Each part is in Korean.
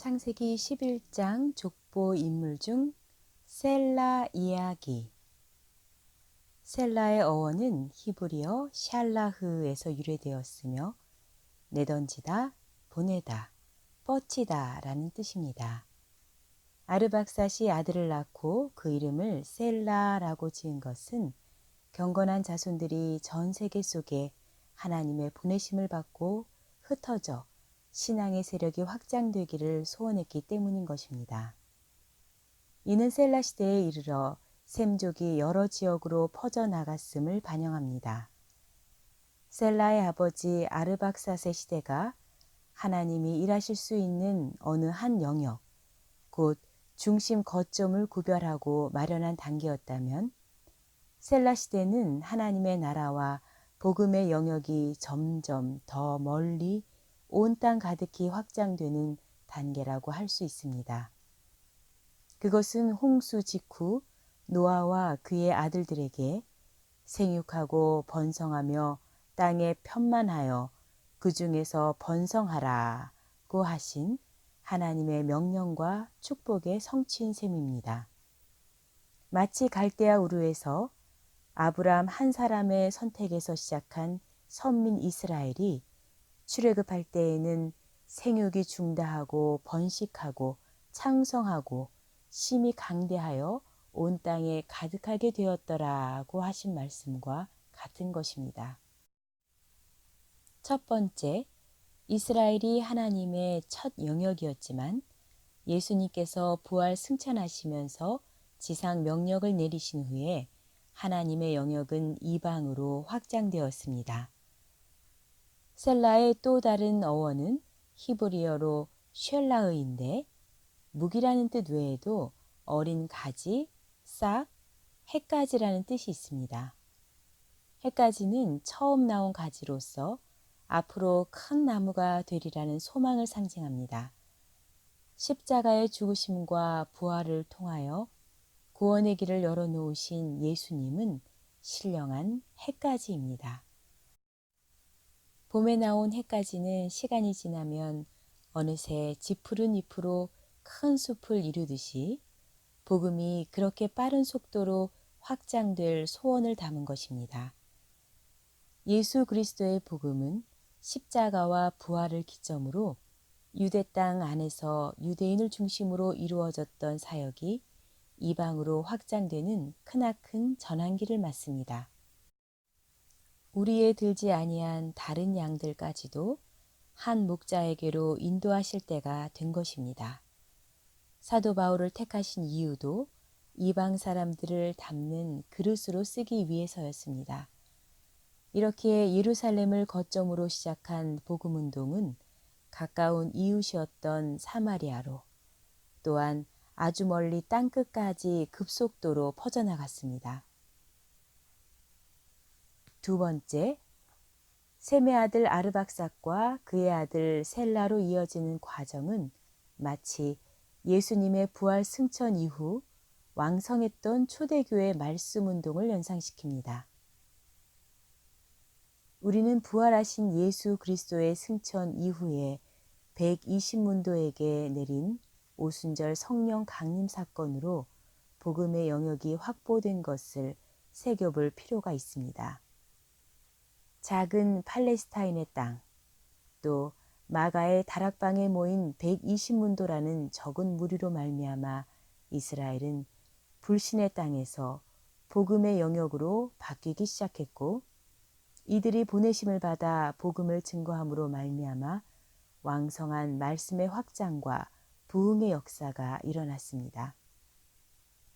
창세기 11장 족보 인물 중 셀라 이야기. 셀라의 어원은 히브리어 샬라흐에서 유래되었으며 내던지다, 보내다, 뻗치다 라는 뜻입니다. 아르박삿이 아들을 낳고 그 이름을 셀라라고 지은 것은 경건한 자손들이 전 세계 속에 하나님의 보내심을 받고 흩어져 신앙의 세력이 확장되기를 소원했기 때문인 것입니다. 이는 셀라 시대에 이르러 셈족이 여러 지역으로 퍼져나갔음을 반영합니다. 셀라의 아버지 아르박삿의 시대가 하나님이 일하실 수 있는 어느 한 영역, 곧 중심 거점을 구별하고 마련한 단계였다면 셀라 시대는 하나님의 나라와 복음의 영역이 점점 더 멀리 온 땅 가득히 확장되는 단계라고 할 수 있습니다. 그것은 홍수 직후 노아와 그의 아들들에게 생육하고 번성하며 땅에 편만하여 그 중에서 번성하라고 하신 하나님의 명령과 축복의 성취인 셈입니다. 마치 갈대아 우르에서 아브람 한 사람의 선택에서 시작한 선민 이스라엘이 출애굽할 때에는 생육이 중다하고 번식하고 창성하고 심히 강대하여 온 땅에 가득하게 되었더라고 하신 말씀과 같은 것입니다. 첫 번째, 이스라엘이 하나님의 첫 영역이었지만 예수님께서 부활 승천하시면서 지상 명령을 내리신 후에 하나님의 영역은 이방으로 확장되었습니다. 셀라의 또 다른 어원은 히브리어로 쉘라흐인데 묵이라는 뜻 외에도 어린 가지, 싹, 해가지라는 뜻이 있습니다. 해가지는 처음 나온 가지로서 앞으로 큰 나무가 되리라는 소망을 상징합니다. 십자가의 죽으심과 부활을 통하여 구원의 길을 열어놓으신 예수님은 신령한 해가지입니다. 봄에 나온 해가지는 시간이 지나면 어느새 지푸른 잎으로 큰 숲을 이루듯이 복음이 그렇게 빠른 속도로 확장될 소원을 담은 것입니다. 예수 그리스도의 복음은 십자가와 부활을 기점으로 유대 땅 안에서 유대인을 중심으로 이루어졌던 사역이 이방으로 확장되는 크나큰 전환기를 맞습니다. 우리에 들지 아니한 다른 양들까지도 한 목자에게로 인도하실 때가 된 것입니다. 사도 바울을 택하신 이유도 이방 사람들을 담는 그릇으로 쓰기 위해서였습니다. 이렇게 예루살렘을 거점으로 시작한 복음운동은 가까운 이웃이었던 사마리아로 또한 아주 멀리 땅끝까지 급속도로 퍼져나갔습니다. 두 번째, 셈의 아들 아르박삿과 그의 아들 셀라로 이어지는 과정은 마치 예수님의 부활 승천 이후 왕성했던 초대교회 말씀 운동을 연상시킵니다. 우리는 부활하신 예수 그리스도의 승천 이후에 120문도에게 내린 오순절 성령 강림 사건으로 복음의 영역이 확보된 것을 새겨볼 필요가 있습니다. 작은 팔레스타인의 땅, 또 마가의 다락방에 모인 120문도라는 적은 무리로 말미암아 이스라엘은 불신의 땅에서 복음의 영역으로 바뀌기 시작했고 이들이 보내심을 받아 복음을 증거함으로 말미암아 왕성한 말씀의 확장과 부흥의 역사가 일어났습니다.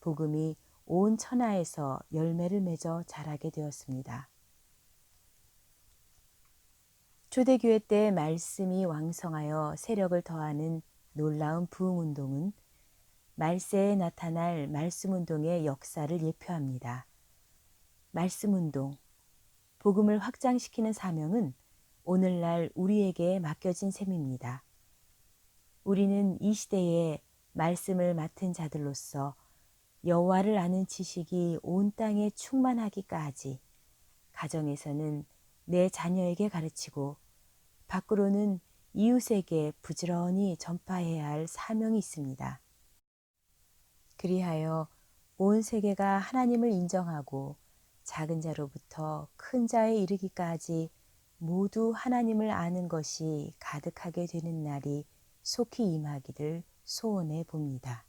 복음이 온 천하에서 열매를 맺어 자라게 되었습니다. 초대교회 때 말씀이 왕성하여 세력을 더하는 놀라운 부흥운동은 말세에 나타날 말씀운동의 역사를 예표합니다. 말씀운동, 복음을 확장시키는 사명은 오늘날 우리에게 맡겨진 셈입니다. 우리는 이 시대에 말씀을 맡은 자들로서 여호와를 아는 지식이 온 땅에 충만하기까지 가정에서는 내 자녀에게 가르치고 밖으로는 이웃에게 부지런히 전파해야 할 사명이 있습니다. 그리하여 온 세계가 하나님을 인정하고 작은 자로부터 큰 자에 이르기까지 모두 하나님을 아는 것이 가득하게 되는 날이 속히 임하기를 소원해 봅니다.